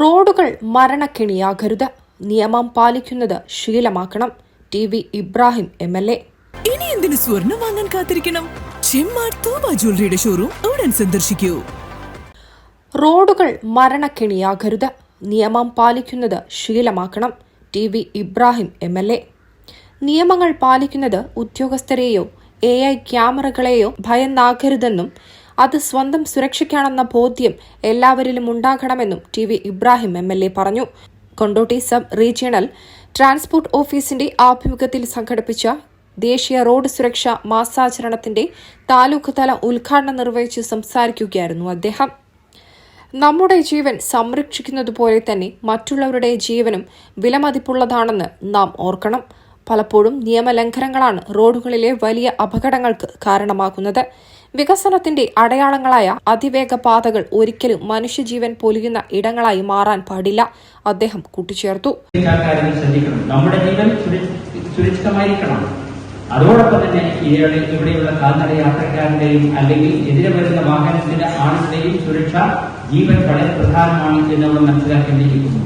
റോഡുകൾ മരണക്കെണിയാകരുത്, നിയമം പാലിക്കുന്നത് ശീലമാക്കണം. ടി.വി. ഇബ്രാഹിം എം.എൽ.എ. ഇനി എന്തിനു സ്വർണം വാങ്ങാൻ കാത്തിരിക്കണം? ചെമ്മാട് തൂബ ജ്വല്ലറിയുടെ ഷോറൂം ഉടൻ സന്ദർശിക്കൂ. റോഡുകൾ മരണക്കെണിയാകരുത്, നിയമം പാലിക്കുന്നത് ശീലമാക്കണം. ടി.വി. ഇബ്രാഹിം എം.എൽ.എ. നിയമങ്ങൾ പാലിക്കുന്നത് ഉദ്യോഗസ്ഥരെയോ AI ക്യാമറകളെയോ ഭയന്നാകരുതെന്നും അത് സ്വന്തം സുരക്ഷയ്ക്കാണെന്ന ബോധ്യം എല്ലാവരിലും ഉണ്ടാകണമെന്നും ടി.വി. ഇബ്രാഹിം എം.എൽ.എ. പറഞ്ഞു. കൊണ്ടോട്ടി സബ് റീജിയണൽ ട്രാൻസ്പോർട്ട് ഓഫീസിന്റെ ആഭിമുഖ്യത്തിൽ സംഘടിപ്പിച്ച ദേശീയ റോഡ് സുരക്ഷാ മാസാചരണത്തിന്റെ താലൂക്ക് തല ഉദ്ഘാടനം നിർവഹിച്ച് സംസാരിക്കുകയായിരുന്നു അദ്ദേഹം. നമ്മുടെ ജീവൻ സംരക്ഷിക്കുന്നതുപോലെ തന്നെ മറ്റുള്ളവരുടെ ജീവനും വിലമതിപ്പുള്ളതാണെന്ന് നാം ഓർക്കണം. പലപ്പോഴും നിയമലംഘനങ്ങളാണ് റോഡുകളിലെ വലിയ അപകടങ്ങൾക്ക് കാരണമാകുന്നത്. വികസനത്തിന്റെ അടയാളങ്ങളായ അതിവേഗ പാതകൾ ഒരിക്കലും മനുഷ്യജീവൻ പൊലിയുന്ന ഇടങ്ങളായി മാറാൻ പാടില്ല, അദ്ദേഹം കൂട്ടിച്ചേർത്തു. നമ്മുടെ ജീവൻ സുരക്ഷിതമായിരിക്കണം. അതോടൊപ്പം തന്നെ ഇവിടെയുള്ള കാൽനട യാത്രക്കാരന്റെയും അല്ലെങ്കിൽ എതിരെ വരുന്ന വാഹനത്തിന്റെ ആളുകളുടെയും സുരക്ഷ ജീവൻ വളരെ പ്രധാനമാണ് എന്ന് നമ്മൾ മനസ്സിലാക്കേണ്ടിയിരിക്കുന്നു.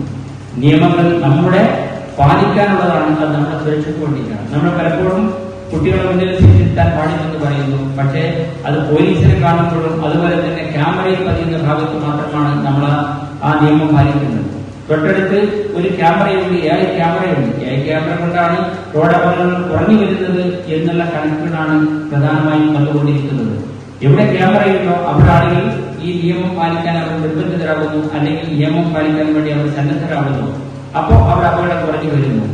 നിയമങ്ങൾ നമ്മുടെ പാലിക്കാനുള്ളതാണ്, അത് നമ്മുടെ സുരക്ഷയ്ക്ക് വേണ്ടിയിട്ടാണ്. നമ്മൾ പലപ്പോഴും കുട്ടികളെ മുന്നിൽ തിരിച്ചെത്താൻ പാടില്ലെന്ന് പറയുന്നു, പക്ഷേ അത് പോലീസിനെ കാണുമ്പോഴും അതുപോലെ തന്നെ ക്യാമറയിൽ പതിയുന്ന ഭാഗത്ത് മാത്രമാണ് നമ്മൾ ആ നിയമം പാലിക്കുന്നത്. തൊട്ടടുത്ത് ഒരു ക്യാമറയുണ്ട്, AI ക്യാമറയുണ്ട്. AI ക്യാമറ കൊണ്ടാണ് റോഡ് അപകടങ്ങൾ കുറഞ്ഞു വരുന്നത് എന്നുള്ള കണക്കുകളാണ് പ്രധാനമായും കണ്ടുകൊണ്ടിരിക്കുന്നത്. എവിടെ ക്യാമറയുണ്ടോ അവിടെ ആളുകൾ ഈ നിയമം പാലിക്കാൻ അവർ നിർബന്ധിതരാകുന്നു, അല്ലെങ്കിൽ നിയമം പാലിക്കാൻ വേണ്ടി അവർ സന്നദ്ധരാകുന്നു. അപ്പോൾ അവർ അപകടം കുറഞ്ഞു വരുന്നു.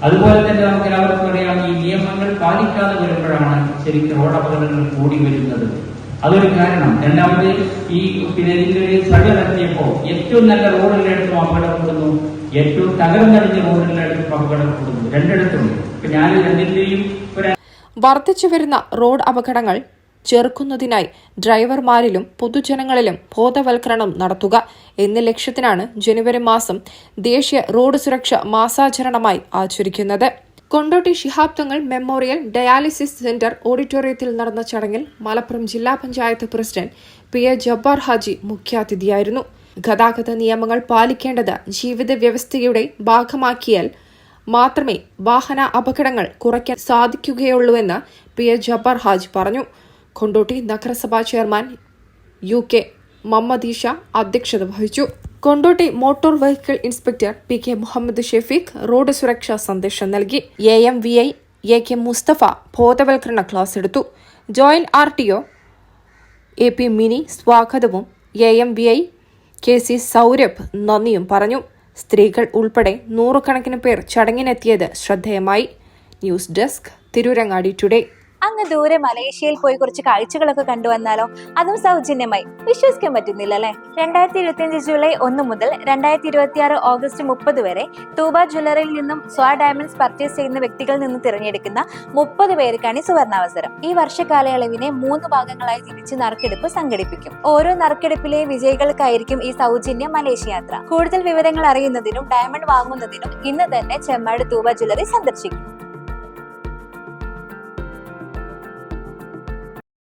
അതുപോലെ തന്നെ നമുക്ക് എല്ലാവർക്കും അറിയാം, ഈ നിയമങ്ങൾ പാലിക്കാതെ വരുമ്പോഴാണ് ശരിക്കും റോഡ് അപകടങ്ങൾ കൂടി വരുന്നത്. അതൊരു കാരണം. രണ്ടാമത് ഈ ഇതിന്റെ ഒരു സർവേ നടത്തിയപ്പോൾ ഏറ്റവും നല്ല റോഡുകളിടത്തും അപകടം കൂടുന്നു, ഏറ്റവും തകർന്നടിഞ്ഞ റോഡുകളിടത്തും അപകടം കൂടുന്നു. രണ്ടിടത്തുണ്ട്. ഇപ്പൊ ഞാൻ രണ്ടിന്റെയും വർദ്ധിച്ചു വരുന്ന റോഡ് അപകടങ്ങൾ ചെറുക്കുന്നതിനായി ഡ്രൈവർമാരിലും പൊതുജനങ്ങളിലും ബോധവൽക്കരണം നടത്തുക എന്ന ലക്ഷ്യത്തിനാണ് ജനുവരി മാസം ദേശീയ റോഡ് സുരക്ഷ മാസാചരണമായി ആചരിക്കുന്നത്. Kondotty Shihab Thangal memorial dialysis centre ഓഡിറ്റോറിയത്തിൽ നടന്ന ചടങ്ങിൽ മലപ്പുറം ജില്ലാ പഞ്ചായത്ത് പ്രസിഡന്റ് PA ജബ്ബാർ ഹാജി മുഖ്യാതിഥിയായിരുന്നു. ഗതാഗത നിയമങ്ങൾ പാലിക്കേണ്ടത് ജീവിത വ്യവസ്ഥയുടെ ഭാഗമാക്കിയാൽ മാത്രമേ വാഹന അപകടങ്ങൾ കുറയ്ക്കാൻ സാധിക്കുകയുള്ളൂവെന്ന് PA ജബ്ബാർ ഹാജി പറഞ്ഞു. കൊണ്ടോട്ടി നഗരസഭാ ചെയർമാൻ UK മമ്മദീഷ അധ്യക്ഷത വഹിച്ചു. Kondotty motor vehicle inspector PK Muhammad Shafeeq road സുരക്ഷാ സന്ദേശം നൽകി. AMVI AK മുസ്തഫ ബോധവൽക്കരണ ക്ലാസ് എടുത്തു. ജോയിന്റ് RTO AP മിനി സ്വാഗതവും AMVI KC സൗരഭ് നന്ദിയും പറഞ്ഞു. സ്ത്രീകൾ ഉൾപ്പെടെ നൂറുകണക്കിന് പേർ ചടങ്ങിനെത്തിയത് ശ്രദ്ധേയമായി. News desk, Tirurangadi today. അങ്ങ് ദൂരെ മലേഷ്യയിൽ പോയി കുറച്ച് കാഴ്ചകളൊക്കെ കണ്ടുവന്നാലോ? അതും സൗജന്യമായി. വിശ്വസിക്കാൻ പറ്റുന്നില്ല അല്ലെ? 2025 ജൂലൈ 1 മുതൽ 2026 ഓഗസ്റ്റ് 30 വരെ തൂബ ജ്വല്ലറിയിൽ നിന്നും ഡയമണ്ട്സ് പർച്ചേസ് ചെയ്യുന്ന വ്യക്തികളിൽ നിന്ന് തിരഞ്ഞെടുക്കുന്ന 30 പേർക്കാണ് സുവർണാവസരം. ഈ വർഷകാലയളവിനെ 3 ഭാഗങ്ങളായി തിരിച്ച് നറുക്കെടുപ്പ് സംഘടിപ്പിക്കും. ഓരോ നറുക്കെടുപ്പിലെ വിജയികൾക്കായിരിക്കും ഈ സൗജന്യ മലേഷ്യ യാത്ര. കൂടുതൽ വിവരങ്ങൾ അറിയുന്നതിനും ഡയമണ്ട് വാങ്ങുന്നതിനും ഇന്ന് തന്നെ ചെമ്മാട് തൂബ ജ്വല്ലറി സന്ദർശിക്കും.